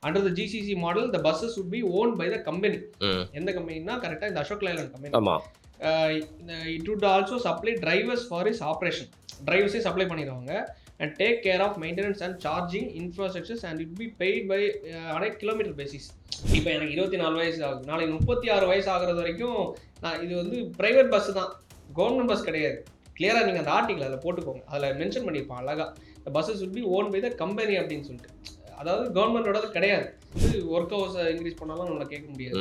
Under the GCC model, the buses would be owned by the company. எந்த கம்பெனினா கரெக்டாக இந்த அசோக் லைலாண்ட் கம்பெனி. ஆமாம். It would also supply drivers for its operation. டிரைவர்ஸே supply பண்ணிடுவாங்க and take care of maintenance and charging infrastructures and it be paid by on a kilometer basis. இப்போ எனக்கு 24 வயசு ஆகுது, நாளைக்கு 36 வயசு ஆகிறது வரைக்கும் நான் இது வந்து ப்ரைவேட் பஸ் தான், கவர்மெண்ட் பஸ் கிடையாது. கிளியராக நீங்கள் அந்த ஆர்டிக்கல் அதில் போட்டுக்கோங்க, அதில் மென்ஷன் பண்ணியிருப்பான் அழகாக, the buses would be owned by the company அப்படின்னு சொல்லிட்டு. அதாவது கவர்மெண்டோடது கிடையாது. இது ஒர்க் ஹவர்ஸ் இன்க்ரீஸ் பண்ணாலும் நம்மளை கேட்க முடியாது.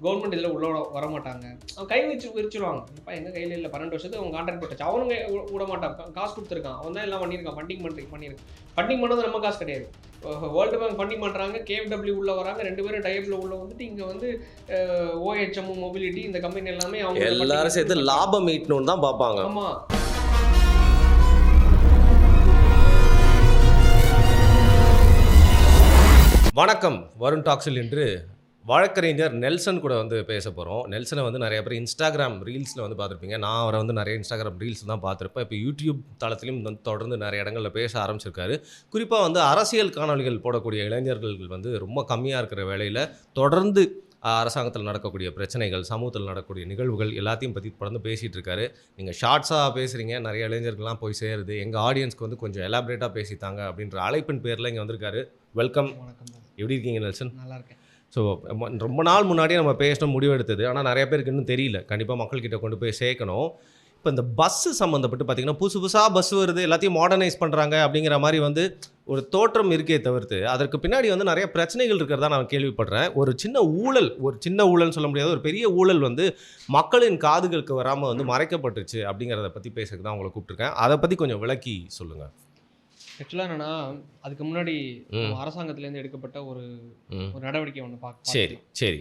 கவர்மெண்ட் இதில் உள்ள வர மாட்டாங்க. அவன் கை விரிச்சிருவாங்க. இப்போ எங்கள் கையில் இல்லை, 12 வருஷத்துக்கு அவன் கான்ட்ராக்ட் போட்டாச்சு, அவனுங்க விட மாட்டான். காசு கொடுத்துருக்கான், அவன் தான் எல்லாம் பண்ணியிருக்கான், பண்ணியிருக்கான். ஃபண்டிங் பண்ணது நம்ம காசு கிடையாது. வேர்ல்டு பேங்க் ஃபண்டிங் பண்ணுறாங்க, KFW உள்ள வராங்க, 2 பேரும் டைப்ல உள்ள வந்துட்டு இங்கே வந்து OHM மொபிலிட்டி இந்த கம்பெனி எல்லாமே அவங்க எல்லாரும் சேர்த்து லாபம் ஈட்டணும்னு தான் பார்ப்பாங்க. ஆமாம். வணக்கம், வருண் டாக்ஸில் இன்று வழக்கறிஞர் நெல்சன் கூட வந்து பேச போகிறோம். நெல்சனை வந்து நிறைய பேர் இன்ஸ்டாகிராம் ரீல்ஸில் வந்து பார்த்துருப்பீங்க. நான் அவரை வந்து நிறைய இன்ஸ்டாகிராம் ரீல்ஸ் தான் பார்த்துருப்பேன். இப்போ யூடியூப் தளத்திலையும் வந்து தொடர்ந்து நிறைய இடங்களில் பேச ஆரம்பிச்சிருக்காரு. குறிப்பாக வந்து அரசியல் காணொலிகள் போடக்கூடிய இளைஞர்கள் வந்து ரொம்ப கம்மியாக இருக்கிற வேளையில் தொடர்ந்து அரசாங்கத்தில் நடக்கக்கூடிய பிரச்சனைகள், சமூகத்தில் நடக்கக்கூடிய நிகழ்வுகள் எல்லாத்தையும் பற்றி தொடர்ந்து பேசிகிட்டு இருக்காரு. நீங்கள் ஷார்ட்ஸாக பேசுகிறீங்க, நிறைய இளைஞர்கள்லாம் போய் சேருது, எங்கள் ஆடியன்ஸ்க்கு வந்து கொஞ்சம் எலாபரேட்டாக பேசித்தாங்க அப்படின்ற அழைப்பின் பேரில் இங்கே வந்திருக்காரு. வெல்கம். எப்படி இருக்கீங்க நெல்சன்? நல்லா இருக்கேன். ஸோ ரொம்ப நாள் முன்னாடியே நம்ம பேசணும் முடிவெடுத்தது, ஆனால் நிறைய பேருக்கு இன்னும் தெரியல. கண்டிப்பாக மக்கள்கிட்ட கொண்டு போய் சேர்க்கணும். இப்போ இந்த பஸ்ஸு சம்மந்தப்பட்டு பார்த்திங்கன்னா புதுசாக பஸ் வருது, எல்லாத்தையும் மாடர்னைஸ் பண்ணுறாங்க அப்படிங்கிற மாதிரி வந்து ஒரு தோற்றம் இருக்கே தவிர்த்து அதற்கு பின்னாடி வந்து நிறைய பிரச்சனைகள் இருக்கிறதா நான் கேள்விப்படுறேன். ஒரு சின்ன ஊழல்னு சொல்ல முடியாது, ஒரு பெரிய ஊழல் வந்து மக்களின் காதுகளுக்கு வராமல் வந்து மறைக்கப்பட்டுச்சு அப்படிங்கிறத பற்றி பேசுறதுக்கு தான் உங்களை கூப்பிட்டுருக்கேன். அதை பற்றி கொஞ்சம் விளக்கி சொல்லுங்கள். ஆக்சுவலாக என்னன்னா, அதுக்கு முன்னாடி அரசாங்கத்திலேருந்து எடுக்கப்பட்ட ஒரு நடவடிக்கை ஒன்று பார்க்க. சரி.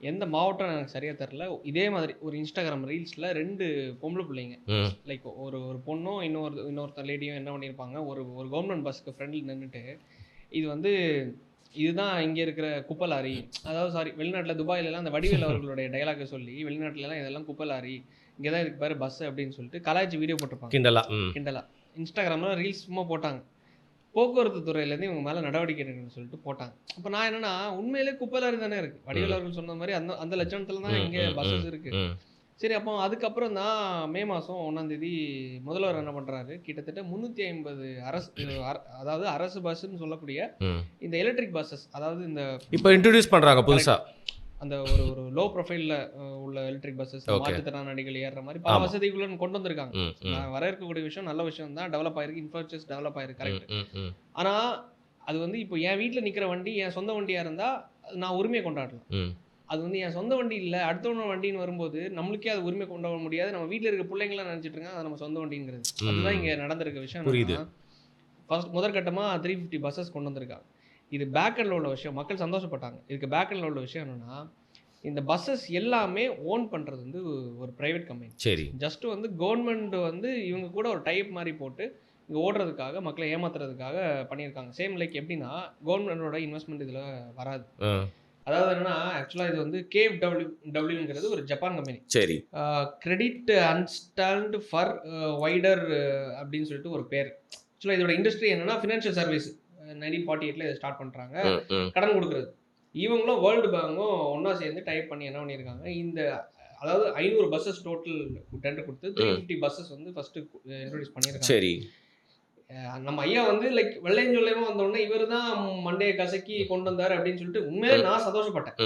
எந்த மாவட்டம் எனக்கு சரியாக தெரில. இதே மாதிரி ஒரு இன்ஸ்டாகிராம் ரீல்ஸில் 2 பொம்பளை பிள்ளைங்க, லைக் ஒரு பொண்ணும் இன்னொருத்த லேடியும் என்ன பண்ணியிருப்பாங்க, ஒரு கவர்மெண்ட் பஸ்ஸுக்கு ஃப்ரெண்டில் நின்றுட்டு இது வந்து இதுதான் இங்கே இருக்கிற குப்பை லாரி, அதாவது வெளிநாட்டில் துபாயிலலாம் அந்த வடிவேல் அவர்களுடைய டைலாக்கை சொல்லி வெளிநாட்டிலலாம் இதெல்லாம் குப்பை லாரி, இங்கே தான் இதுக்கு பேர் பஸ் அப்படின்னு சொல்லிட்டு கலாய்ச்சி வீடியோ போட்டிருப்பாங்க. கிண்டலா இன்ஸ்டாகிராமில் ரீல்ஸ் சும்மா போட்டாங்க. போக்குவரத்து துறையிலேருந்து இவங்க மேலே நடவடிக்கை எடுக்கணும்னு சொல்லிட்டு போட்டாங்க. அப்போ நான் என்னன்னா, உண்மையிலே குப்பை லாரி தானே இருக்குது, வடிவேல் அவர்கள் சொன்ன மாதிரி அந்த லட்சணத்தில் தான் இங்கே பஸ்ஸஸ் இருக்குது. சரி, அப்போ அதுக்கப்புறம் தான் மே மாதம் 1ஆம் தேதி முதல்வர் என்ன பண்ணுறாரு, கிட்டத்தட்ட 350 அதாவது அரசு பஸ்ஸுன்னு சொல்லக்கூடிய இந்த எலக்ட்ரிக் பஸ்ஸஸ், அதாவது இந்த இப்போ இன்ட்ரடியூஸ் பண்ணுறாங்க புதுசாக அந்த ஒரு லோ ப்ரொஃபைலில் உள்ள எலக்ட்ரிக் பஸ்ஸஸ், மாற்றுத்திறனாளிகள் ஏறுற மாதிரி பல வசதிகளும் கொண்டு வந்திருக்காங்க. வர இருக்கக்கூடிய விஷயம் நல்ல விஷயம் தான், டெவலப் ஆயிருக்கு, இன்ஃப்ராஸ்ட்ரக்சர் டெவலப் ஆயிருக்கு, கரெக்ட். ஆனால் அது வந்து இப்போ என் வீட்டில் நிற்கிற வண்டி என் சொந்த வண்டியாக இருந்தால் நான் உரிமையை கொண்டாடலாம். அது வந்து என் சொந்த வண்டி இல்லை, அடுத்தவன வண்டின்னு வரும்போது நம்மளுக்கே அது உரிமை கொண்டாட முடியாது. நம்ம வீட்டில் இருக்க பிள்ளைங்களாம் நினச்சிட்டு இருக்காங்க அது நம்ம சொந்த வண்டிங்கிறது. அதுதான் இங்கே நடந்திருக்க விஷயம். முதற்கட்டமாக 350 பஸ்ஸஸ் கொண்டு வந்திருக்காங்க. இது பேக்கெண்டில் உள்ள விஷயம், மக்கள் சந்தோஷப்பட்டாங்க. இதுக்கு பேக்கெண்டில் உள்ள விஷயம் என்னென்னா, இந்த பஸ்ஸஸ் எல்லாமே ஓன் பண்ணுறது வந்து ஒரு ப்ரைவேட் கம்பெனி. சரி, ஜஸ்ட்டு வந்து கவர்மெண்ட் வந்து இவங்க கூட ஒரு டைப் மாதிரி போட்டு இங்கே ஓடுறதுக்காக, மக்களை ஏமாத்துறதுக்காக பண்ணியிருக்காங்க. சேம் லைக் எப்படின்னா, கவர்மெண்டோட இன்வெஸ்ட்மெண்ட் இதில் வராது. அதாவது என்னன்னா, ஆக்சுவலாக இது வந்து KFWங்கிறது ஒரு ஜப்பான் கம்பெனி. சரி, கிரெடிட் அன்ஸ்டால்டு ஃபார் வைடர் அப்படின்னு சொல்லிட்டு ஒரு பேர். ஆக்சுவலாக இதோட இண்டஸ்ட்ரி என்னன்னா, ஃபினான்ஷியல் சர்வீஸ். 1948 இதை ஸ்டார்ட் பண்ணுறாங்க, கடன் கொடுக்குறது. இவங்களும் வேர்ல்டு பேங்கும் ஒன்றா சேர்ந்து டைப் பண்ணி என்ன பண்ணியிருக்காங்க, இந்த அதாவது 500 பஸ்ஸஸ் டோட்டல் டெண்டர் கொடுத்து 350 பஸ்ஸஸ் வந்து ஃபஸ்ட்டு இன்ட்ரோடியூஸ் பண்ணியிருக்காங்க. சரி, நம்ம ஐயா வந்து லைக் வெள்ளையும் சொல்லையும் வந்தோடனே இவர் தான் மண்டையை கசக்கி கொண்டு வந்தார் அப்படின்னு சொல்லிட்டு உண்மையிலே நான் சந்தோஷப்பட்டேன்.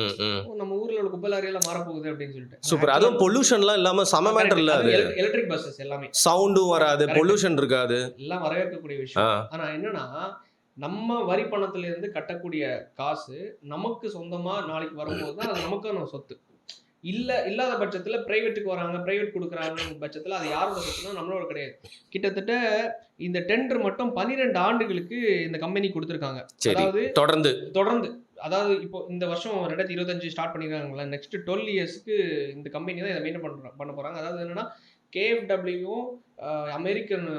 நம்ம ஊரில் உள்ள குப்பை லாரியெல்லாம் மாறப்போகுது அப்படின்னு சொல்லிட்டு. சூப்பர். அதுவும் பொல்யூஷன்லாம் இல்லாமல் சம மேட்டர் இல்லை, எலக்ட்ரிக் பஸ்ஸஸ் எல்லாமே சவுண்டும் வராது, பொல்யூஷன் இருக்காது, எல்லாம் வரவேற்கக்கூடிய விஷயம். ஆனால் என்னன்னா, நம்ம வரி பணத்திலிருந்து கட்டக்கூடிய காசு நமக்கு சொந்தமா நாளைக்கு வரும்போது தான் அது நமக்கான சொத்து. இல்லாத பட்சத்தில் பிரைவேட்டுக்கு வராங்க, பிரைவேட் கொடுக்குறாங்க பட்சத்தில் அது யாரோட சொத்துனா நம்மளோட கிடையாது. கிட்டத்தட்ட இந்த டெண்டர் மட்டும் 12 ஆண்டுகளுக்கு இந்த கம்பெனி கொடுத்துருக்காங்க. அதாவது தொடர்ந்து அதாவது இப்போ இந்த வருஷம் 2025 ஸ்டார்ட் பண்ணியிருக்காங்களா, நெக்ஸ்ட் 12 இயர்ஸ்க்கு இந்த கம்பெனி தான் இதை மெயின்டைன் பண்ண போகிறாங்க. அதாவது என்னன்னா, KFWவும் அமெரிக்கன்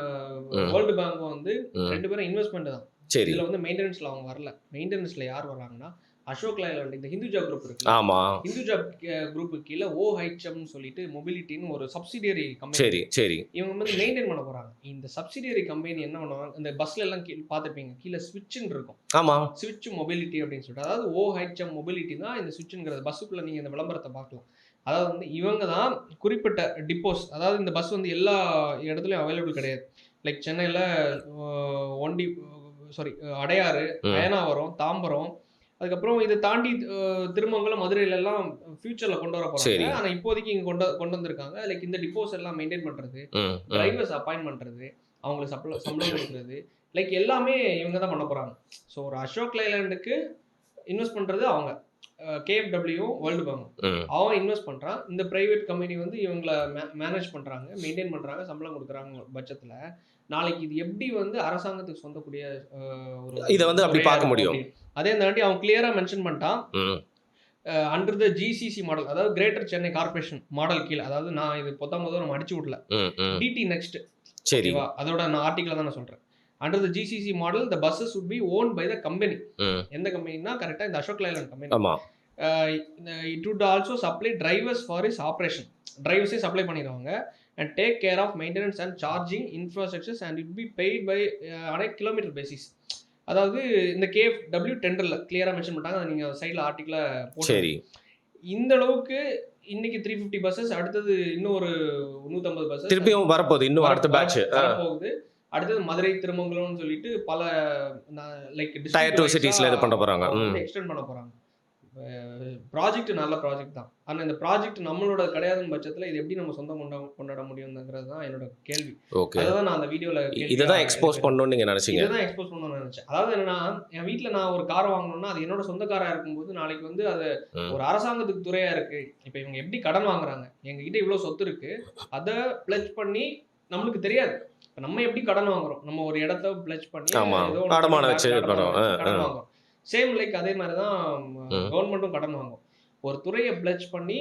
வேர்ல்டு பேங்கும் வந்து 2 பேரும் இன்வெஸ்ட்மெண்ட் தான். இதில் வந்து மெயின்டெனன்ஸில் அவங்க வரல. மெயின்டெனன்ஸில் யார் வர்றாங்கன்னா, அசோக் லைலாண்ட் இந்த ஹிந்துஜா குரூப் இருக்குல்ல, ஆமா. ஹிந்துஜா குரூப்புக்கு கீழ OHMன்னு சொல்லிட்டு மொபிலிட்டின்னு ஒரு சப்சிடியரி கம்பெனி சரி, சரி. இவங்க வந்து மெயின்டைன் பண்ண போறாங்க. இந்த சப்சிடியரி கம்பெனி என்ன பண்ணுவாங்க, இந்த பஸ்ல எல்லாம் பார்த்திருப்பீங்க. கீழ ஸ்விட்ச்ன்னு இருக்கும். ஆமா. ஸ்விட்ச் மொபிலிட்டி அப்படின்னு சொல்லிட்டு. அதாவது OHM மொபிலிட்டி தான் இந்த ஸ்விட்ச்ங்கிறது. பஸ்ஸுக்குள்ள நீங்க இந்த விளம்பரத்த பார்க்கலாம். அதாவது வந்து இவங்க தான் குறிப்பிட்ட டிப்போஸ், அதாவது இந்த பஸ் வந்து எல்லா இடத்துலயும் அவைலபிள் கிடையாது. லைக் சென்னையில அ ஒண்டி சாரி அடையாறு, ம். அயனாவரம், தாம்பரம், அதுக்கப்புறம் இத தாண்டி திருமங்கலம், மதுரையிலலாம் ஃபியூச்சர்ல கொண்டு வர போறாங்க. சரி. ஆனா இப்போதைக்கு இங்க கொண்டு வந்திருக்காங்க. லைக் இந்த டிப்போஸ் எல்லாம் மெயின்டெயின் பண்றது, ம், ம். டிரைவர்ஸ் அப்பாயிண்ட் பண்றது, அவங்களுக்கு சம்பளம் குடுக்குறது, லைக் எல்லாமே இவங்க தான் பண்ண போறாங்க. ஸோ ஒரு அசோக் லைலாண்டுக்கு இன்வெஸ்ட் பண்றது அவங்க. KFW, world bank. ம். அவன் இன்வெஸ்ட் பண்றான். இந்த பிரைவேட் கம்பெனி வந்து இவங்கள மேனேஜ் பண்றாங்க, மெயின்டெயின் பண்றாங்க, சம்பளம் குடுக்குறாங்க பட்சத்துல, நாளைக்கு இது எப்படி வந்து அரசாங்கத்துக்கு சொந்தக்கூடிய ஒரு இத வந்து அப்படி துறையா பார்க்க இருக்கும் முடியும். அப்படின்னு. அதே தாண்டி அவன் கிளியரா மென்ஷன் பண்ணிட்டான். ம். அண்டர் த GCC மாடல், அதாவது கிரேட்டர் சென்னை கார்ப்பரேஷன் மாடல் கீழ. அதாவது நான் இது பொத்தாம் நம்ம அடிச்சு விடல. ம், ம். DT next. சரி. ஓகேவா? அதோட நான் ஆர்டிகிள தான் நான் சொல்றேன். Under the GCC model the buses would be owned by the company. ம். எந்த கம்பெனினா கரெக்ட்டா இந்த அசோக் லைலாண்ட் கம்பெனி. ஆமா. It would also supply drivers for his operation. டிரைவர்ஸே சப்ளை பண்ணிடுவாங்க. And take care of maintenance and charging infrastructures and it be paid by on a kilometre basis. அதாவது இந்த KFW டெண்டர்ல கிளியரா மென்ஷன் பண்ணிட்டாங்க. அத நீங்க சைடுல ஆர்டிகிள போட்டு. சரி. இந்த அளவுக்கு இன்னைக்கு 350 பஸ்ஸஸ், அடுத்தது இன்னும் ஒரு 150 பஸ்ஸஸ் திருப்பியும் வரப்போகுது. இன்னும் அடுத்த பேட்ச். வரப்போகுது. அடுத்தது மதுரை, திருமங்கலம்னு சொல்லிட்டு பல லைக் டயர் 2 சிட்டிஸ்ல இது பண்ண போறாங்க. எக்ஸ்டெண்ட் பண்ண போறாங்க. ப்ராஜெக்ட் நல்ல ப்ராஜெக்ட் தான். ஆனா இந்த ப்ராஜெக்ட் நம்மளோட கிடையாதுன்னு பட்சத்துல இது எப்படி நம்ம சொந்தம் கொண்டாட முடியும்ங்கிறது தான் என்னோட கேள்வி. ஓகே. அததான் நான் அந்த வீடியோல இத தான் எக்ஸ்போஸ் பண்ணனும்னு நீங்க நினைச்சீங்க. இத தான் எக்ஸ்போஸ் பண்ணனும்னு நினைச்சேன். அதாவது என்னன்னா, என் வீட்ல நான் ஒரு கார் வாங்கணும்னா அது என்னோட சொந்த காரா இருக்கும்போது நாளைக்கு வந்து அது ஒரு அரசாங்கத்துக்கு துறையா இருக்கு. இப்போ இவங்க எப்படி கடன் வாங்குறாங்க? எங்க கிட்ட இவ்ளோ சொத்து இருக்கு. அத பிளட்ஜ் பண்ணி நம்மளுக்கு தெரியாது. இப்ப நம்ம எப்படி கடன் வாங்குறோம்? நம்ம ஒரு இடத்த பிளட்ஜ் பண்ணி ஏதோ அடமானம் வச்சு கடன் வாங்குறோம். சேம் லைக் அதே மாதிரி தான் கவர்மெண்ட்டும் கடன் வாங்கும். ஒரு துறையை பிளட்ஜ் பண்ணி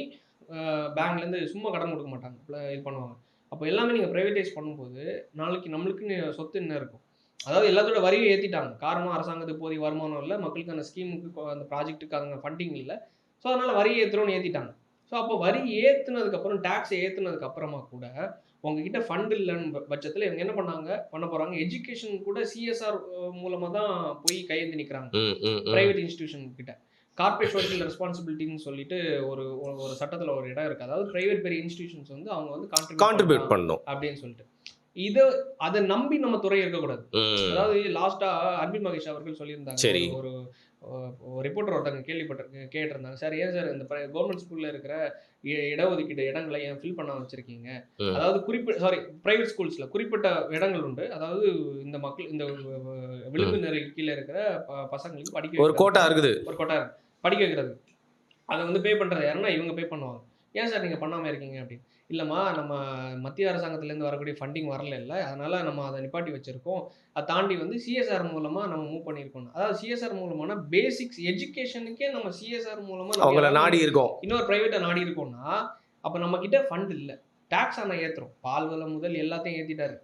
பேங்க்ல இருந்து சும்மா கடன் கொடுக்க மாட்டாங்க. இது பண்ணுவாங்க. அப்போ எல்லாமே நீங்க பிரைவேடைஸ் பண்ணும்போது நாளைக்கு நம்மளுக்குன்னு சொத்து என்ன இருக்கும்? அதாவது எல்லாத்தோட வரியை ஏத்திட்டாங்க. காரணம் அரசாங்கத்துக்கு போதிய வருமானம் இல்ல, மக்களுக்கான ஸ்கீமுக்கு அந்த ப்ராஜெக்ட்டுக்கான ஃபண்டிங் இல்ல. ஸோ அதனால வரி ஏத்துறோம்னு ஏத்திட்டாங்க. ஸோ அப்போ வரி ஏத்துனதுக்கு அப்புறம், டாக்ஸ் ஏத்துனதுக்கு அப்புறமா கூட உங்ககிட்ட ஃபண்ட் இல்லைன்னு பட்சத்தில் இவங்க என்ன பண்ண போறாங்க, எஜுகேஷன் கூட CSR மூலமா தான் போய் கையேந்தி நிற்கிறாங்க பிரைவேட் இன்ஸ்டிடியூஷன் கிட்ட. கார்ப்பரேட் சோஷியல் ரெஸ்பான்சிபிலிட்டின்னு சொல்லிட்டு ஒரு ஒரு சட்டத்தில் ஒரு இடம் இருக்கு. அதாவது பிரைவேட் பெரிய இன்ஸ்டிடியூஷன்ஸ் வந்து அவங்க வந்து கான்ட்ரிபியூட் பண்ணணும் அப்படின்னு சொல்லிட்டு அதை நம்பி நம்ம துறை இருக்கக்கூடாது. அதாவது லாஸ்டா அன்பில் மகேஷ் அவர்கள் சொல்லியிருந்தாங்க. ஒரு ரிப்போர்ட்டர் ஒருத்தங்க கேட்டிருந்தாங்க, சார் ஏன் சார் இந்த கவர்மெண்ட் ஸ்கூல்ல இருக்கிற இடஒதுக்கீடு இடங்களை ஏன் ஃபில் பண்ண வச்சிருக்கீங்க? அதாவது பிரைவேட் ஸ்கூல்ஸ்ல குறிப்பிட்ட இடங்கள் உண்டு. அதாவது இந்த மக்கள் இந்த விளிம்பு நிலை கீழே இருக்கிற பசங்களுக்கு படிக்க ஒரு கோட்டா இருக்குது. படிக்க வைக்கிறது. அதை வந்து பே பண்றது யாருன்னா இவங்க பே பண்ணுவாங்க. ஏன் சார் நீங்க பண்ணாம இருக்கீங்க அப்படின்னு. இல்லம்மா, நம்ம மத்திய அரசாங்கத்திலேருந்து வரக்கூடிய ஃபண்டிங் வரல இல்ல, அதனால நம்ம அதை நிப்பாட்டி வச்சிருக்கோம். அதை தாண்டி வந்து CSR மூலமா நம்ம மூவ் பண்ணியிருக்கோம். அதாவது CSR மூலமான பேசிக்ஸ் எஜுகேஷனுக்கே நம்ம CSR மூலமா அவங்கள நாடி இருக்கோம். இன்னொரு பிரைவேட்டை நாடி இருக்கோம்னா அப்ப நம்ம கிட்ட ஃபண்ட் இல்ல. டாக்ஸ் ஆனா ஏத்துறோம். பால் விலை முதல் எல்லாத்தையும் ஏத்திட்டாரு.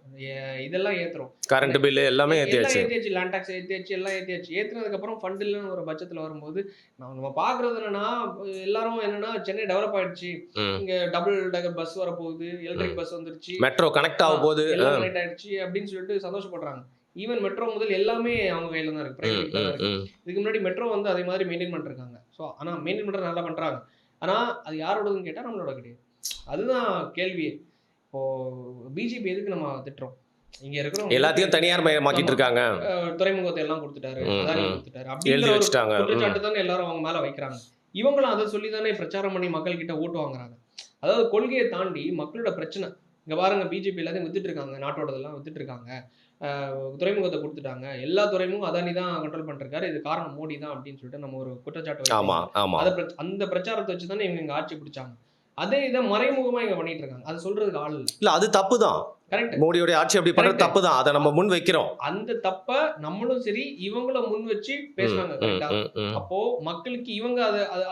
இதெல்லாம் ஏத்துறோம். கரண்ட் பில் எல்லாமே ஏத்தியாச்சு. லேண்ட் டாக்ஸ் ஏத்தியாச்சு, எல்லாம் ஏத்தியாச்சு. ஏத்துனதுக்கு அப்புறம் ஃபண்ட் இல்லன்னு ஒரு பட்சத்துல வரும்போது நம்ம பாக்குறது என்னன்னா, எல்லாரும் என்னன்னா சென்னை டெவலப் ஆயிடுச்சு, இங்க டபுள் டெக்கர் பஸ் வர போகுது, எலக்ட்ரிக் பஸ் வந்துருச்சு, மெட்ரோ கனெக்ட் ஆக போகுது, எல்லாம் கனெக்ட் ஆயிடுச்சு அப்படின்னு சொல்லிட்டு சந்தோஷப்படுறாங்க. ஈவன் மெட்ரோ முதல் எல்லாமே அவங்க கையில தான் இருக்கு, பிரைவேட்ல தான் இருக்கு. இதுக்கு முன்னாடி மெட்ரோ வந்து அதே மாதிரி மெயின்டைன் பண்ணிருக்காங்க. ஸோ ஆனா மெயின்டைன் பண்றது நல்லா பண்றாங்க. ஆனா அது யாரோடதுன்னு கேட்டா நம்மளோட கிடையாது. அதுதான் கேள்வியே. இப்போ பிஜேபி எதுக்கு நம்ம திட்டுறோம்? இங்க இருக்கிற எல்லாத்தையும் தனியார் மயமாக்கிட்டு இருக்காங்க. துறைமுகத்தை எல்லாம் கொடுத்துட்டாரு, அதானி கொடுத்துட்டாரு அப்படிங்கிற ஒரு குற்றச்சாட்டு தானே எல்லாரும் அவங்க மேல வைக்கிறாங்க. இவங்களும் அதை சொல்லி தானே பிரச்சாரம் பண்ணி மக்கள் கிட்ட ஓட்டு வாங்குறாங்க. அதாவது கொள்கையை தாண்டி மக்களோட பிரச்சனை. இங்க பாருங்க, பிஜேபி எல்லாத்தையும் வித்துட்டு இருக்காங்க, நாட்டோடதெல்லாம் வித்துட்டு இருக்காங்க. துறைமுகத்தை கொடுத்துட்டாங்க, எல்லா துறைமுகம் அதானி தான் கண்ட்ரோல் பண்ணிருக்காரு, இது காரணம் மோடி தான் அப்படின்னு சொல்லிட்டு நம்ம ஒரு குற்றச்சாட்டு அந்த பிரச்சாரத்தை வச்சு தானே இவங்க இங்க ஆட்சி பிடிச்சாங்க. அதே இதை மறைமுகமா இங்க பண்ணிட்டு இருக்காங்க. அது சொல்றதுக்கு ஆள் இல்ல. அது தப்பு தான். கரெக்ட். மோடியோட ஆட்சி அப்படி பண்றது தப்பு தான். அதை நம்ம முன் வைக்கிறோம். அந்த தப்ப நம்மளும் சரி இவங்களும் முன் வச்சு பேசுறாங்க. கரெக்ட்டா? அப்போ மக்களுக்கு இவங்க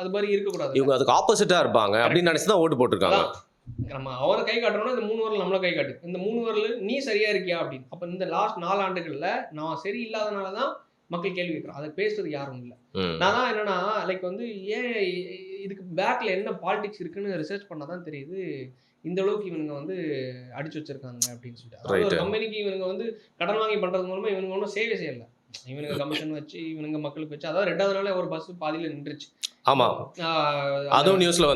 அது மாதிரி இருக்க கூடாது. இவங்க அதுக்கு ஆப்போசிட்டா இருப்பாங்க அப்படின்னு நினைச்சு தான் ஓட்டு போட்டுருக்காங்க. நம்ம அவரை கை காட்டுறோம்னா இந்த 3 வரல நம்மள கை காட்டு. இந்த 3 வரல நீ சரியா இருக்கியா அப்படின்னு. அப்ப இந்த லாஸ்ட் 4 ஆண்டுகள்ல நான் சரி இல்லாதனால தான் மக்கள் கேள்வி கேட்குறோம். அதை பேசுறது யாரும் இல்லை. நான் தான் என்னன்னா லைக் வந்து ஏன் இதுக்கு பேக்ல என்ன பாலிடிக்ஸ் இருக்குன்னு ரிசர்ச் பண்ணா தான் தெரியுது இந்த அளவுக்கு இவனுங்க வந்து அடிச்சு வச்சிருக்காங்க அப்படின்னு சொல்லிட்டு. அதாவது ஒரு கம்பெனிக்கு இவனுங்க வந்து கடன் வாங்கி பண்றது மூலமா இவனுங்க ஒன்றும் சேவை செய்யல. இவனுங்க கமிஷன் வச்சு இவனுங்க மக்களுக்கு வச்சு, அதாவது 2வது நாளே ஒரு பஸ் பாதியில நின்றுச்சு. ஆமா, அதுவும் நியூஸ்ல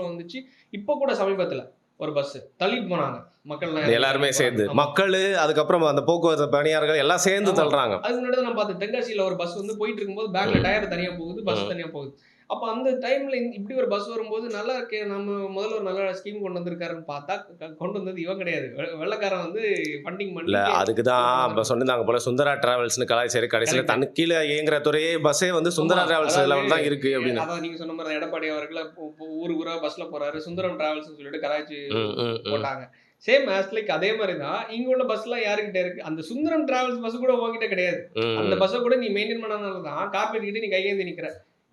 வந்துச்சு. இப்போ கூட சமீபத்துல ஒரு பஸ் தள்ளிட்டு போனாங்க மக்கள் எல்லாருமே சேர்ந்து, மக்கள் அதுக்கப்புறம் அந்த போக்குவரத்து பணியாளர்கள் எல்லாம் சேர்ந்து தள்ளுறாங்க. அதுக்கு முன்னாடி நான் பார்த்தேன், தென்காசியில ஒரு பஸ் வந்து போயிட்டு இருக்கும்போது பேக்ல டயர் தனியா போகுது, பஸ் தனியா போகுது. அப்ப அந்த டைம்ல இப்படி ஒரு பஸ் வரும்போது நல்லா இருக்கே, நம்ம முதல்ல ஒரு நல்ல ஸ்கீம் கொண்டு வந்திருக்காருன்னு பார்த்தா கொண்டு வந்தது இவன் கிடையாது, வெள்ளக்காரன் வந்து ஃபண்டிங் பண்ணி. இல்ல அதுக்குதான் சொன்னாங்க போல சுந்தரா டிராவல்ஸ்னு கலாய்ச்சாரு. கடைசியில தனக்கு கீழே இயங்குற துறையே பஸ்ஸே வந்து சுந்தரா டிராவல்ஸ் தான் இருக்கு அப்படின்னு. அதான் நீங்க சொன்ன மாதிரி எடப்பாடி அவர்கள் ஊரா பஸ்ல போறாரு, சுந்தரம் டிராவல்ஸ் சொல்லிட்டு கலாய்ச்சி போட்டாங்க. சேம் ஆஸ் லைக் அதே மாதிரி தான் இங்க உள்ள பஸ் எல்லாம் யாருக்கிட்ட இருக்கு? அந்த சுந்தரம் டிராவல்ஸ் பஸ் கூட உங்ககிட்ட கிடையாது. அந்த பஸ்ஸை கூட நீ மெயின்டைன் பண்ணனால தான் கார்பரேட் கிட்ட நீ கையேந்தி நிக்கிற,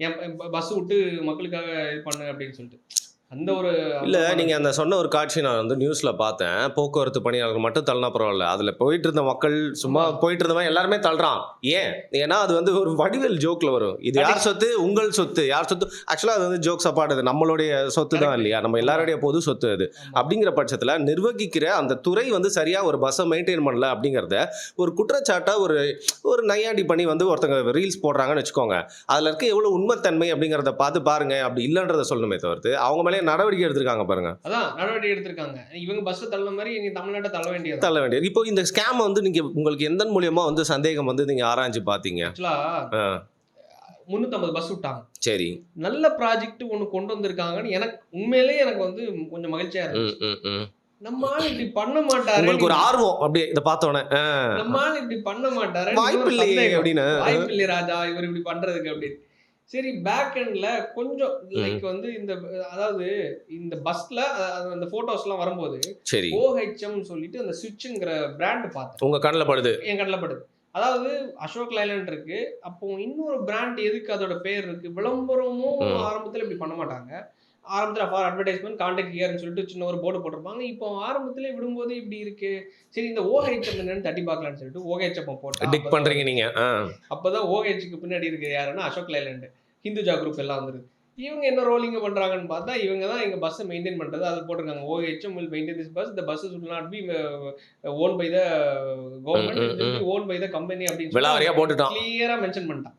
என் பஸ் விட்டு மக்களுக்காக இது பண்ணு அப்படின்னு சொல்லிட்டு. அந்த ஒரு இல்லை, நீங்கள் அந்த சொன்ன ஒரு காட்சி நான் வந்து நியூஸில் பார்த்தேன். போக்குவரத்து பணியாளர்கள் மட்டும் தள்ளினா பரவாயில்ல, அதில் போயிட்டு இருந்த மக்கள் சும்மா போயிட்டு இருந்தவன் எல்லாருமே தள்ளுறான். ஏன்னா அது வந்து ஒரு வடிவேல் ஜோக்கில் வரும். இது யார் சொத்து? உங்கள் சொத்து. யார் சொத்து? ஆக்சுவலாக அது வந்து ஜோக்ஸ் அப்பாடுது, நம்மளுடைய சொத்து தான் இல்லையா, நம்ம எல்லாருடைய பொது சொத்து அது. அப்படிங்கிற பட்சத்தில் நிர்வகிக்கிற அந்த துறை வந்து சரியாக ஒரு பஸ்ஸை மெயின்டைன் பண்ணல அப்படிங்கிறத ஒரு குற்றச்சாட்டாக ஒரு நையாண்டி பண்ணி வந்து ஒருத்தங்க ரீல்ஸ் போடுறாங்கன்னு வச்சுக்கோங்க. அதில் இருக்க எவ்வளோ உண்மைத்தன்மை அப்படிங்கிறத பார்த்து பாருங்க. அப்படி இல்லைன்றதை சொல்லணுமே தவிர்த்து அவங்க மேலே நடவடிக்கை எடுத்திருக்காங்க பாருங்க. அதான் நடவடிக்கை எடுத்திருக்காங்க. இவங்க பஸ் தள்ள மாதிரி நீங்க தமிழ்நாட்டை தள்ள வேண்டியது. இப்போ இந்த ஸ்கேம் வந்து நீங்க உங்களுக்கு எந்த மூலியமா வந்து சந்தேகம் வந்து நீங்க ஆராய்ச்சி பாத்தீங்க? 350 பஸ் விட்டாங்க. சரி, நல்ல ப்ராஜெக்ட் ஒன்னு கொண்டு வந்திருக்காங்கன்னு எனக்கு வந்து கொஞ்சம் மகிழ்ச்சியா இருந்துச்சு. நம்ம ஆள் இப்படி பண்ண மாட்டாரு, உங்களுக்கு ஒரு ஆர்வம் அப்படியே இத பார்த்தோனே. நம்ம ஆள் இப்படி பண்ண மாட்டாரு, வாய்ப்பு இல்லையே அப்படின்னு. வாய்ப்பு இல்லை ராஜா இவர் இப்படி பண்றதுக்கு அப்படின்னு. சரி, பேக் எண்ட்ல கொஞ்சம் லைக் வந்து இந்த அதாவது இந்த பஸ்ல அந்த போட்டோஸ்லாம் வரும்போது சரி OHM சொல்லிட்டு அந்த ஸ்விட்ச்ங்கிற பிராண்ட் பார்த்தேன். உங்க கண்ணில் படுது? என் கண்ணில் படுது. அதாவது அசோக் லைலாண்ட் இருக்கு, அப்போ இன்னொரு பிராண்ட் எதுக்கு அதோட பேர் இருக்கு? விளம்பரமும் ஆரம்பத்தில் இப்படி பண்ண மாட்டாங்க. ஆரம்பத்தில் ஃபார் அட்வர்டைஸ்மெண்ட் கான்டாக்ட் ஹியர்னு சொல்லிட்டு சின்ன ஒரு போர்டு போட்டிருப்பாங்க. இப்போ ஆரம்பத்திலே விடும்போது இப்படி இருக்கு. சரி, இந்த OHM என்னன்னு தட்டி பார்க்கலான்னு சொல்லிட்டு OHM போட்டா டிக் பண்றீங்க நீங்க. அப்பதான் OHக்கு பின்னாடி இருக்கு யாருன்னா அசோக் லைலாண்ட், ஹிந்துஜா குரூப் எல்லாம் வந்துருது. இவங்க என்ன ரோலிங் பண்றாங்கன்னு பார்த்தா இவங்க தான் எங்க பஸ்ஸை மெயின்டைன் பண்றது. அது போட்டிருக்காங்க OHM will maintain this bus, the buses will not be owned by the government, it will be owned by the company அப்படின்னு விலாவரியா போட்டுட்டான், கிளியரா மென்ஷன் பண்ணிட்டான்.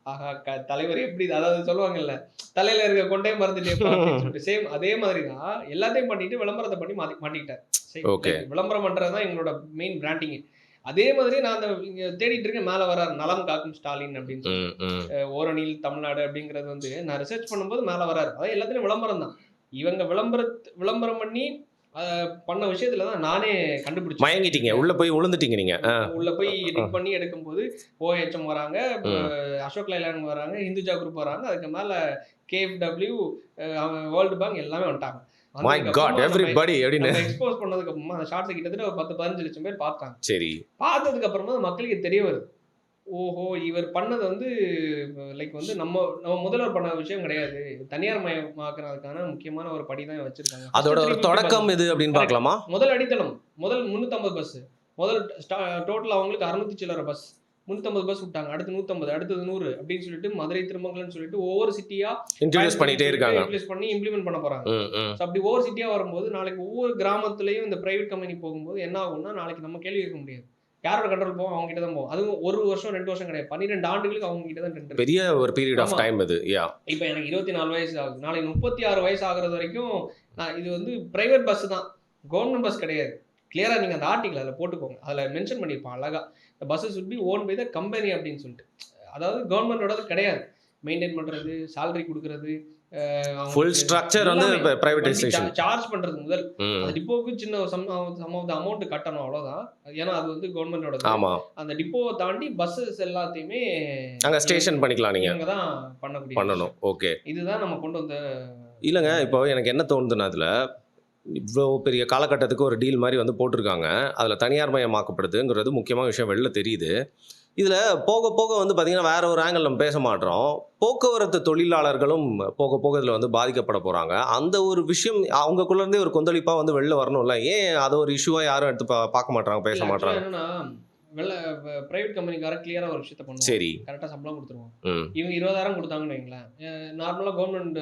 ஆஹா, தலைவர் எப்படி, அதாவது சொல்லுவாங்கல்ல தலையில இருக்க கொண்டே மறந்துட்டே. சேம் அதே மாதிரி தான் எல்லாத்தையும் பண்ணிட்டு விளம்பரத்தை பண்ணி மாட்டிக்கிட்டார். விளம்பரம் பண்றதுதான் எங்களோட மெயின் பிராண்டிங். அதே மாதிரி நான் அந்த தேடிட்டு இருக்கேன், மேல வராரு நலம் காக்கும் ஸ்டாலின் அப்படின்னு சொல்லி ஓரணியில் தமிழ்நாடு அப்படிங்கறது வந்து நான் ரிசர்ச் பண்ணும்போது மேல வராரு. அதாவது எல்லாத்துலயும் விளம்பரம் தான். இவங்க விளம்பரம் பண்ணி பண்ண விஷயத்துலதான் நானே கண்டுபிடிச்சேன். மயங்கிட்டீங்க, உள்ள போய் விழுந்துட்டீங்க நீங்க. உள்ள போய் எடிட் பண்ணி எடுக்கும்போது OHM வராங்க, அசோக் லைலாண்ட் வராங்க, ஹிந்துஜா குரூப் வராங்க, அதுக்கு மேல KFW, வேர்ல்டு பேங்க் எல்லாமே வந்துட்டாங்க. My God, everybody அப்படின்னு எக்ஸ்போஸ் பண்ணதுக்கு அப்புறமா அந்த ஷார்ட்ஸ் கிட்டத்தட்ட ஒரு 10-15 லட்சம் பேர் பார்த்தாங்க. சரி, பார்த்ததுக்கு அப்புறமா மக்களுக்கு தெரிய வருது, ஓஹோ இவர் பண்ணது வந்து லைக் வந்து நம்ம முதல்வர் பண்ண விஷயம் கிடையாது, தனியார் மயமாக்குறதுக்கான முக்கியமான ஒரு படி தான் வச்சிருக்காங்க. அதோட ஒரு தொடக்கம் இது அப்படின்னு பார்க்கலாமா? முதல் அடித்தளம், முதல் 350 பஸ், முதல் டோட்டல் அவங்களுக்கு 600 சில்லற பஸ், 350 பஸ் விட்டாங்க. அடுத்து 150, அடுத்தது 100 அப்படின்னு சொல்லிட்டு மதுரை திருமங்கலம்னு சொல்லிட்டு ஒவ்வொரு சிட்டியா இன்ட்ரோடியூஸ் பண்ணிட்டே இருக்காங்க, இன்ட்ரோடியூஸ் பண்ணி இம்ப்ளிமெண்ட் பண்ண போறாங்க. சோ அப்படி ஒவ்வொரு சிட்டியா வரும்போது நாளைக்கு ஒவ்வொரு கிராமத்துலயும் இந்த பிரைவேட் கம்பெனி போகும்போது என்ன ஆகும்னா, நாளைக்கு நம்ம கேள்வி கேட்க முடியாது, யாரோட கண்ட்ரோல் போவோம், அவங்க கிட்ட தான் போவோம். அதுவும் 1 வருஷம் 2 வருஷம் கிடையாது, 12 ஆண்டுகளுக்கு அவங்க கிட்ட தான் டெண்டர். பெரிய ஒரு பீரியட் ஆஃப் டைம் அது. இப்போ எனக்கு 24 வயசு ஆகுது, நாளைக்கு 36 வயசு ஆகுறது வரைக்கும் நான் இது வந்து பிரைவேட் பஸ் தான், கவர்மெண்ட் பஸ் கிடையாது. கிளியரா நீங்க அந்த ஆர்டிகல் அதில் போட்டுக்கோங்க, அதில் மென்ஷன் பண்ணியிருப்பான் அழகா, the buses should be owned by the company அப்படின்னு சொல்லிட்டு. அதாவது கவர்மெண்டோடது கிடையாது, மெயின்டைன் பண்றது, salary கொடுக்கறது, ஃபுல் ஸ்ட்ரக்சர் வந்து பிரைவேடைசேஷன், சார்ஜ் பண்றது முதல் அந்த டிப்போக்கு சின்ன சம் ஆஃப் தி அமௌண்ட் கட்டணும், அவ்வளவுதான். ஏன்னா அது வந்து கவர்மெண்டோட. ஆமா, அந்த டிப்போவை தாண்டி பஸ்ஸஸ் எல்லாத்தையுமே அங்க ஸ்டேஷன் பண்ணிக்கலாம், நீங்க அங்க தான் பண்ணணும். ஓகே, இதுதான் நம்ம கொண்டு வந்த. இல்லைங்க, இப்போ எனக்கு என்ன தோணுதுன்னா, அதில் இவ்வளோ பெரிய காலகட்டத்துக்கு ஒரு டீல் மாதிரி வந்து போட்டிருக்காங்க, அதில் தனியார் மயமாக்கப்படுதுங்கிறது முக்கியமான விஷயம் வெளில தெரியுது. இதில் போக போக வந்து பார்த்திங்கன்னா வேற ஒரு ஆங்கிள் நம்ம பேச மாட்டோம், போக்குவரத்து தொழிலாளர்களும் போக போக இதில் வந்து பாதிக்கப்பட போகிறாங்க. அந்த ஒரு விஷயம் அவங்களுக்குள்ளேருந்தே ஒரு கொந்தளிப்பாக வந்து வெளில வரணும்ல, ஏன் அதை ஒரு இஷ்யூவாக யாரும் எடுத்து பார்க்க மாட்டாங்க, பேச மாட்டாங்க? என்னன்னா பிரைவேட் கம்பெனிக்கார கிளியரா ஒரு விஷயத்த பண்ணுவாங்க. சரி. கரெக்டா சம்பளம் கொடுத்துருவாங்க. ம். இவங்க 20,000 கொடுத்தாங்கன்னு வைங்களேன், நார்மலா கவர்மெண்ட்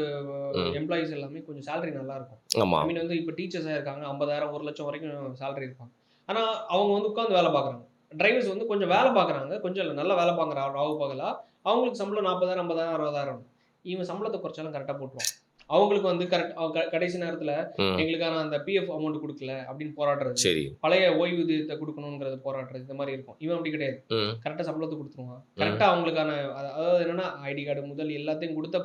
ம். எம்ப்ளாயீஸ் எல்லாமே கொஞ்சம் சேலரி நல்லா இருக்கும். ஆமா. ஐ மீன் வந்து இப்போ டீச்சர்ஸா இருக்காங்க, 50,000 1,00,000 வரைக்கும் சேலரி இருப்பாங்க. ஆனா அவங்க வந்து உட்கார்ந்து வேலை பார்க்குறாங்க. டிரைவர்ஸ் வந்து கொஞ்சம் வேலை பார்க்குறாங்க, கொஞ்சம் இல்ல நல்லா வேலை பார்க்குறாங்க ராவு பகலா. அவங்களுக்கு சம்பளம் 40,000 50,000 60,000. இவன் சம்பளத்த குறைச்சாலும் கரெக்டா போட்டுருவான். அவங்களுக்கு வந்து கடைசி நேரத்துல ம். எங்களுக்கான அந்த பிஎஃப் அமௌண்ட் குடுக்கல அப்படின்னு போராடுறது. சரி. பழைய ஓய்வூதியத்த குடுக்கணும்ங்கறத போராடுறது. இந்த மாரி இருக்கும். இவன் அப்படி கிடையாது. ம். கரெக்ட்டா சம்பளத்த குடுத்துருவான். ம். கரெக்ட்டா அவங்களுக்கான அதாவது என்னன்னா, ஐடி கார்டு முதல் எல்லாத்தையும் குடுத்து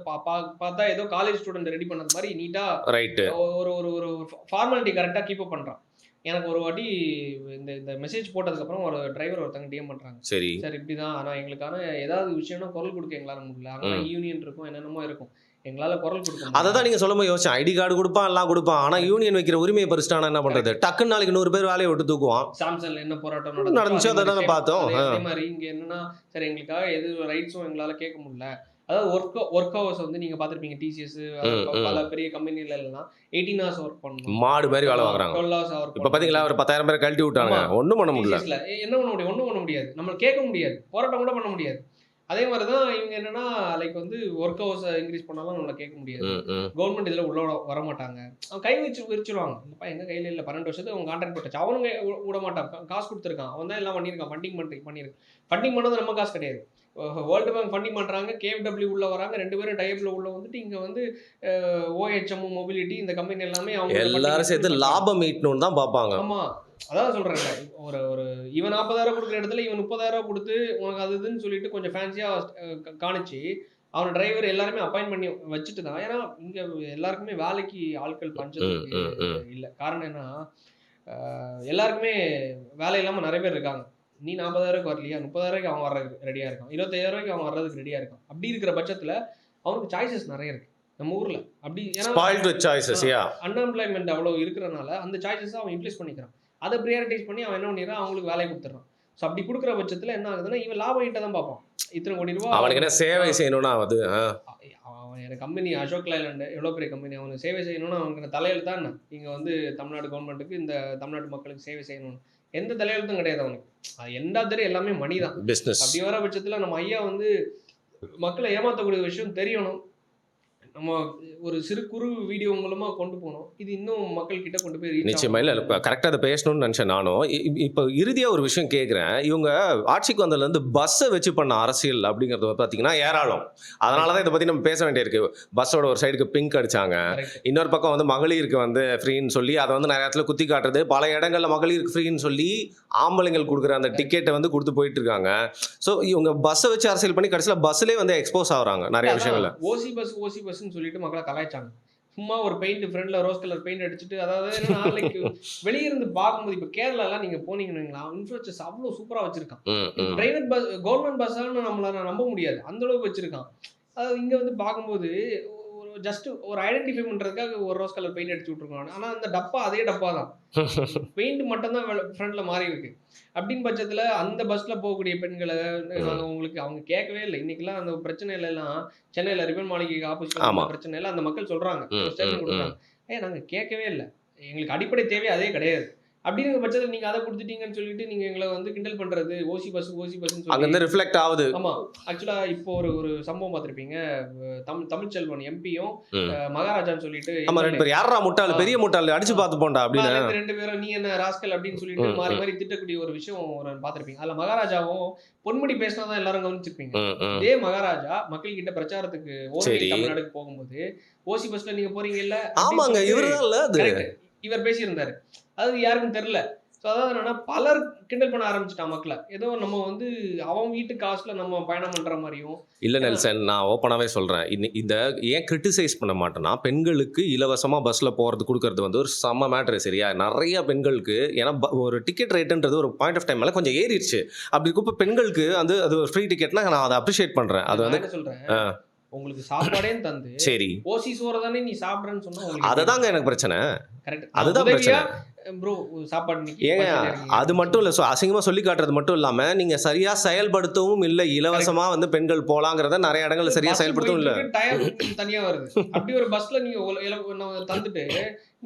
பார்த்தா ஏதோ காலேஜ் ஸ்டூடண்ட் ரெடி பண்ணது மாரி நீட்டா ரைட்டு. ஒரு ஒரு ஒரு ஃபார்மாலிட்டி கரெக்ட்டா கீப் அப் பண்றான். எனக்கு ஒரு வாட்டி இந்த இந்த மெசேஜ் போட்டதுக்கப்புறம் ஒரு டிரைவர் ஒருத்தங்க டிஎம் பண்றாங்க. சரி. சார் இப்படிதான். ஆனா எங்களுக்கான ஏதாவது விஷயம்னா குரல் குடுக்க எங்களால முடியல. அங்கலாம் ம். யூனியன் இருக்கும், என்னென்னமோ இருக்கும். எங்களால குரல் குடுக்க முடியல. அததான் நீங்க சொல்லும்போது யோசிச்சேன். ஐடி கார்டு குடுப்பான், எல்லாம் குடுப்பான். ஆனா யூனியன் வைக்கிற உரிமையை பறிச்சுட்டானா என்ன பண்றது? டக்குன்னு நாளைக்கு 100 பேர் வேலைய விட்டு தூக்குவான். சாம்சங்ல என்ன போராட்டம் நடந்துச்சோ அதே அதை தானே மாரி பார்த்தோம். அதே மாரி இங்க என்னன்னா, சார் எங்களுக்காக எது ரைட்ஸும் எங்களால கேட்க முடியல. அதாவது ஒர்க் ஹவர்ஸ் வந்து நீங்க பார்த்திருப்பீங்க டிசிஎஸ் ம். பல ம். பெரிய கம்பெனில எல்லாம் 18 ஹவர்ஸ் ஒர்க் பண்ணணும். மாடு மாதிரி வேலை பார்க்குறாங்க. 12 ஹவர்ஸ் ஒர்க் இப்ப பாத்தீங்களா ஒரு 10,000 பேரை கழட்டி விட்டாங்க. ஆமா. ஒண்ணும் பண்ண முடியல. டிசிஎஸ்ல என்ன பண்ண முடியும்? ஒண்ணும் பண்ண முடியாது. நம்ம கேட்க முடியாது. போராட்டம் கூட பண்ண முடியாது. அதே மாரி தான் இவங்க என்னன்னா, லைக் வந்து ஒர்க் ஹவர்ஸ இன்கிரீஸ் பண்ணாலும் நம்மள கேட்க முடியாது. ம். ம். கவர்ன்மெண்ட் இதுல உள்ள வரமாட்டாங்க. அவன் கை விரிச்சுருவாங்க. இல்லப்பா எங்க கையில இல்ல 12 வருஷத்துக்கு அவன் கான்ட்ராக்ட் போட்டாச்சு. அவனும் விடமாட்டான். காசு குடுத்துருக்கான். அவன் தான் எல்லாம் பண்ணியிருக்கான். பண்ணியிருக்கான். ஃபண்டிங் பண்ணது நம்ம காசு கிடையாது. வேர்ல்டு பேங்க் ஃபண்டிங் பண்றாங்க. கேஎஃப்டபிள்யூ உள்ள வராங்க. 2 பேரும் டை அப்ல உள்ள வந்துட்டு இங்க வந்து ஓஹெச்எம் மொபிலிட்டி இந்த கம்பெனி எல்லாமே அவங்க எல்லாரும் சேர்த்து லாபம் ஈட்டணும்னு தான் பார்ப்பாங்க. ஆமா. அதான் சொல்றேன்ல. ஒரு ஒரு இவன் 40,000 குடுக்குற இடத்துல இவன் 30,000 குடுத்து உனக்கு அது இதுன்னு சொல்லிட்டு கொஞ்சம் ஃபேன்சியா காணிச்சு, அவன டிரைவர் எல்லாருமே அப்பாயிண்ட் பண்ணி வச்சுட்டு தான். ஏன்னா, இங்க எல்லாருக்குமே வேலைக்கு ஆட்கள் பஞ்சத்துக்கு ம். ம். இல்ல. காரணம் என்னன்னா, அ எல்லாருக்குமே வேலை இல்லாம நெறைய பேர் இருக்காங்க. நீ 40,000க்கு வரலையா? 30,000க்கு அவன் வர்றதுக்கு ரெடியா இருக்கான். 25,000க்கு அவன் வர்றதுக்கு ரெடியா இருக்கான். அப்படி இருக்கிற பட்சத்துல அவனுக்கு சாய்ஸஸ் நெறைய இருக்கு. நம்ம ஊர்ல. அப்படி ஏன்னா spoilt with choices yeah. Unemployment அவ்வளோ இருக்கிறனால, அந்த சாய்ஸஸ அவன் யூட்டிலைஸ் பண்ணிக்கிறான். அத பிரையாரிடைஸ் பண்ணி அவன் என்ன பண்ணிடுறான், அவங்களுக்கு வேலைய குடுத்துடுறான். ஸோ அப்படி குடுக்குற பட்சத்துல என்ன ஆகுதுன்னா, இவன் லாபம் ஈட்ட தான் பார்ப்பான். இத்தனை கோடி ரூபா அவனுக்கு என்ன சேவை செய்யணும்னா அது. அவன் எனக்கு கம்பெனி அசோக் லைலண்ட் எவ்வளோ பெரிய கம்பெனி. அவனுக்கு சேவை செய்யணும்னு அவனுக்கு தலையெழுத்தா என்ன? இங்க வந்து தமிழ்நாடு கவர்மெண்ட்டுக்கு இந்த தமிழ்நாட்டு மக்களுக்கு சேவை செய்யணும்னு. எந்த தலையெழுத்தும் கிடையாது அவனுக்கு. அது எண்ட் ஆஃப் த டே எல்லாமே மணி தான். பிசினஸ். அப்படி வர பட்சத்துல நம்ம ஐயா வந்து மக்களை ஏமாத்தக்கூடிய விஷயம் தெரியணும். நம்ம ஒரு சிறு குறு வீடியோ மூலமா கொண்டு போனோம். இது இன்னும் மக்கள் கிட்ட கொண்டு போய் ரீச் நிச்சயமா இல்ல கரெக்டா அதை பேசணும்னு நினைச்சேன் நானும். இப்போ இறுதியா ஒரு விஷயம் கேட்கிறேன். இவங்க ஆட்சிக்கு வந்ததுல இருந்து பஸ்ஸை வச்சு பண்ண அரசியல் அப்படிங்கறது பாத்தீங்கன்னா ஏராளம். அதனாலதான் இதை பத்தி நம்ம பேச வேண்டியிருக்கு. பஸ்ஸோட ஒரு சைடுக்கு பிங்க் அடிச்சாங்க. இன்னொரு பக்கம் வந்து மகளிருக்கு வந்து ஃப்ரீன்னு சொல்லி அதை வந்து நிறைய இடத்துல குத்தி காட்டுறது. பல இடங்கள்ல மகளிருக்கு ஃப்ரீன்னு சொல்லி ஆம்பளைங்கள் கொடுக்குற அந்த டிக்கெட்டை வந்து கொடுத்து போயிட்டு இருக்காங்க. ஸோ இவங்க பஸ்ஸை வச்சு அரசியல் பண்ணி கடைசியில் பஸ்லேயே வந்து எக்ஸ்போஸ் ஆகுறாங்க நிறைய விஷயங்கள்ல. ஓசி பஸ் சொல்லிட்டு மக்களை கலாய்ச்சாங்க. சும்மா ஒரு பெயிண்ட் ஃப்ரண்ட்ல ரோஸ் கலர் பெயிண்ட் அடிச்சுட்டு, அதாவது என்னன்னா லைக் வெளிய இருந்து பார்க்கும்போது இப்ப கேரளாலாம் நீங்க போனீங்கன்னா இன்ஃப்ராஸ்ட்ரக்சர்ஸ் அவ்வளவு சூப்பரா வச்சிருக்கான். பிரைவேட் பஸ் கவர்மெண்ட் பஸ்ஸான்னு நம்மளால நம்ப முடியாது. அந்த அளவுக்கு வச்சிருக்கான். அதாவது இங்க வந்து பார்க்கும்போது ஜஸ்ட் ஒரு ஐடென்டிஃபை பண்றதுக்காக ஒரு ரோஸ் கலர் பெயிண்ட் அடிச்சு விட்டுருக்காங்க. ஆனா அந்த டப்பா அதே டப்பா தான். பெயிண்ட் மட்டும் தான் ஃப்ரண்ட்ல மாறி இருக்கு. அப்படின்னு பட்சத்துல அந்த பஸ்ல போகக்கூடிய பெண்களை உங்களுக்கு அவங்க கேட்கவே இல்லை. இன்னைக்கெல்லாம் அந்த பிரச்சனையில எல்லாம் சென்னையில ரிப்பன் மாளிகைக்கு ஆப்போசிட் பிரச்சனை எல்லாம் அந்த மக்கள் சொல்றாங்க. ஸ்டேட்மெண்ட் கொடுக்குறாங்க. நாங்க கேட்கவே இல்லை. எங்களுக்கு அடிப்படை தேவை அதே கிடையாது. அப்படிங்கிற பட்சத்தில் நீங்க அதை கொடுத்துட்டீங்கன்னு சொல்லிட்டு நீங்க எங்களை வந்து கிண்டல் பண்றது ஓசி பஸ் அங்க இருந்து ரிஃப்ளெக்ட் ஆகுது. ஆமா. ஆக்சுவலா இப்போ ஒரு சம்பவம் பார்த்திருப்பீங்க. தமிழ்ச்செல்வன் எம்பியும் மகாராஜான்னு சொல்லிட்டு யாரா முட்டாள் பெரிய முட்டாள் அடிச்சு பார்த்து போண்டா அப்படின்னு 2 பேரும் நீ என்ன ராஸ்கல் அப்படின்னு சொல்லிட்டு மாறி மாறி திட்டக்கூடிய ஒரு விஷயம் பார்த்திருப்பீங்க. அதுல மகாராஜாவும் பொன்முடி பேசினாதான் எல்லாரும் கவனிச்சிருப்பீங்க. இதே மகாராஜா மக்கள் கிட்ட பிரச்சாரத்துக்கு தமிழ்நாடுக்கு போகும்போது ஓசி பஸ்ல நீங்க போறீங்க இல்ல, ஆமாங்க இவர் பேசியிருந்தாரு. அது யாருக்கும் தெரியல. ஸோ அதாவது என்னன்னா பலர் கிண்டல் பண்ண ஆரம்பிச்சிட்டான் மக்களை. ஏதோ நம்ம வந்து அவன் வீட்டு காசுல நம்ம பயணம் பண்ற மாதிரியும். இல்லை நெல்சன், நான் ஓப்பனாகவே சொல்கிறேன். இந்த ஏன் கிரிட்டிசைஸ் பண்ண மாட்டேன்னா, பெண்களுக்கு இலவசமாக பஸ்ஸில் போகிறது கொடுக்கறது வந்து ஒரு செம்ம மேட்ரு. சரியா? நிறைய பெண்களுக்கு ஏன்னா ஒரு டிக்கெட் ரேட்டுன்றது ஒரு பாயிண்ட் ஆஃப் டைமில் கொஞ்சம் ஏறிடுச்சு. அப்படி இருக்கப்போ பெண்களுக்கு வந்து அது ஒரு ஃப்ரீ டிக்கெட்னா நான் அதை அப்ரிஷியேட் பண்ணுறேன். அது வந்து சொல்கிறேன், உங்களுக்கு சாப்பாடே தந்து சரி ஓசி சோற தானே நீ சாப்பிடுறேன்னு சொன்னா அதுதாங்க எனக்கு பிரச்சனை. கரெக்ட். அதுதான் பிரச்சனை. ப்ரோ சாப்பாடு இன்னைக்கு ஏங்க பசியில இருக்கீங்க அது மட்டும் இல்லை, அசிங்கமாக சொல்லி காட்டுறது மட்டும் இல்லாமல் நீங்கள் சரியாக செயல்படுத்தவும் இல்லை. இலவசமாக வந்து பெண்கள் போகலாங்கிறத நிறைய இடங்கள்ல சரியாக செயல்படுத்தவும் இல்லை. டயர் தனியா வருது. அப்படி ஒரு பஸ்ல நீங்க தந்துட்டு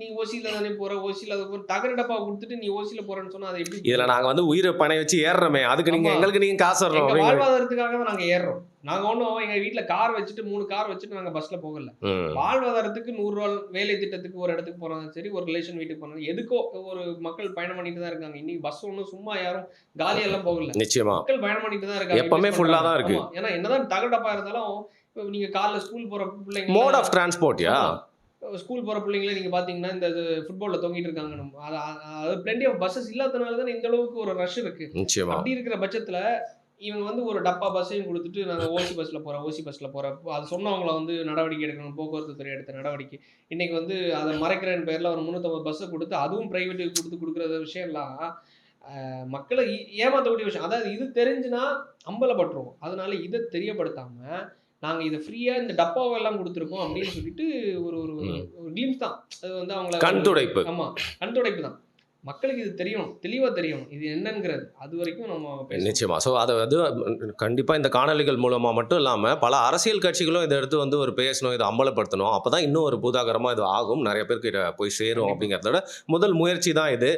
நீ ஓசியில தானே போற, ஓசியில அது போற தகர டப்பா கொடுத்துட்டு நீ ஓசியில போறேன்னு சொன்னா அது எப்படி? இதில் நாங்கள் வந்து உயிரை பணை வச்சு ஏறுறோமே, அதுக்கு நீங்கள் ஆமா. எங்களுக்கு நீங்கள் காசு தரணும் எங்க அப்படிங்கிற. வாழ்வாதாரத்துக்காக தான் நாங்க ஏறுறோம். நாங்க ஒண்ணும் எங்க வீட்ல கார் வச்சுட்டு 3 கார் வச்சுட்டு நாங்க பஸ்ல போகல. ம். வாழ்வாதாரத்துக்கு 100 ரூபா வேலை திட்டத்துக்கு ஒரு இடத்துக்கு போனாலும் சரி, ஒரு ரிலேஷன் வீட்டுக்கு போனாலும் எதுக்கோ ஒரு மக்கள் பயணம் பண்ணிட்டு தான் இருக்காங்க. இன்னைக்கு பஸ் ஒண்ணும் சும்மா யாரும் காலியெல்லாம் போகல. நிச்சயமா மக்கள் பயணம் பண்ணிட்டு தான் இருக்காங்க. எப்பவுமே யூஸ் ஃபுல்லா பண்றாங்க. தான் இருக்கு. ஆமா. ஏன்னா என்னதான் தகர டப்பா இருந்தாலும் இப்ப நீங்க காலைல ஸ்கூல் போற பிள்ளைங்க மோட் ஆஃப் டிரான்ஸ்போர்ட்யா. ஸ்கூல் போற பிள்ளைங்களே நீங்க பாத்தீங்கன்னா இந்த ஃபுட்பால்ல தொங்கிட்டு இருக்காங்க. அதாவது பிளெண்டி ஆஃப் பஸ்ஸஸ் இல்லாதனால தான் இந்த அளவுக்கு ஒரு ரஷ் இருக்கு. நிச்சயமா அப்படி இருக்கிற பட்சத்துல இவங்க வந்து ஒரு டப்பா பஸ்ஸையும் கொடுத்துட்டு நாங்க ஓசி பஸ்ல போறோம். அது சொன்னவங்கள வந்து நடவடிக்கை எடுக்கணும். போக்குவரத்து துறை எடுத்த நடவடிக்கை. இன்னைக்கு வந்து அதை மறைக்கிறேன் பேர்ல ஒரு 350 பஸ்ஸை கொடுத்து அதுவும் பிரைவேட்டுக்கு கொடுக்குற விஷயம்லாம் மக்களை ஏமாத்தக்கூடிய விஷயம். அதாவது இது தெரிஞ்சுனா அம்பலப்பட்டுரும். அதனால இதை தெரியப்படுத்தாம நாங்க இதை ஃப்ரீயா இந்த டப்பாவெல்லாம் கொடுத்துருக்கோம் அப்படின்னு சொல்லிட்டு ஒரு ஒரு ஒரு கிளிம்ஸ் தான். அது வந்து அவங்கள கண் துடைப்பு. ஆமா கண் துடைப்பு தான். மக்களுக்கு இது தெரியணும், தெளிவா தெரியணும் இது என்னங்கிறது. அது வரைக்கும் நம்ம பேசணும். நிச்சயமா. ஸோ அதை வந்து கண்டிப்பாக இந்த காணொலிகள் மூலமாக மட்டும் இல்லாமல் பல அரசியல் கட்சிகளும் இதை எடுத்து வந்து ஒரு பேசணும், இதை அம்பலப்படுத்தணும். அப்போ தான் இன்னும் ஒரு பூதாகரமாக இது ஆகும், நிறைய பேருக்கு இதை போய் சேரும். அப்படிங்கிறதோட முதல் முயற்சி தான் இது.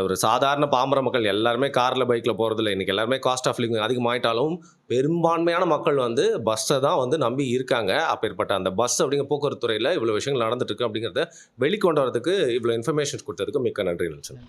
ஒரு சாதாரண பாமர மக்கள் எல்லாருமே காரில் பைக்கில் போகிறதில்ல. இன்றைக்கி எல்லாருமே காஸ்ட் ஆஃப் லிவிங் அதிகமாயிட்டாலும் பெரும்பான்மையான மக்கள் வந்து பஸ்ஸை தான் வந்து நம்பி இருக்காங்க. அப்பேற்பட்ட அந்த பஸ் அப்படிங்கிற போக்குவரத்து துறையில் இவ்வளோ விஷயங்கள் நடந்துட்டு இருக்கு அப்படிங்கிறத வெளிக்கொண்டு வரதுக்கு இவ்வளோ இன்ஃபர்மேஷன்ஸ் கொடுத்ததுக்கு மிக்க நன்றி நெல்சன்.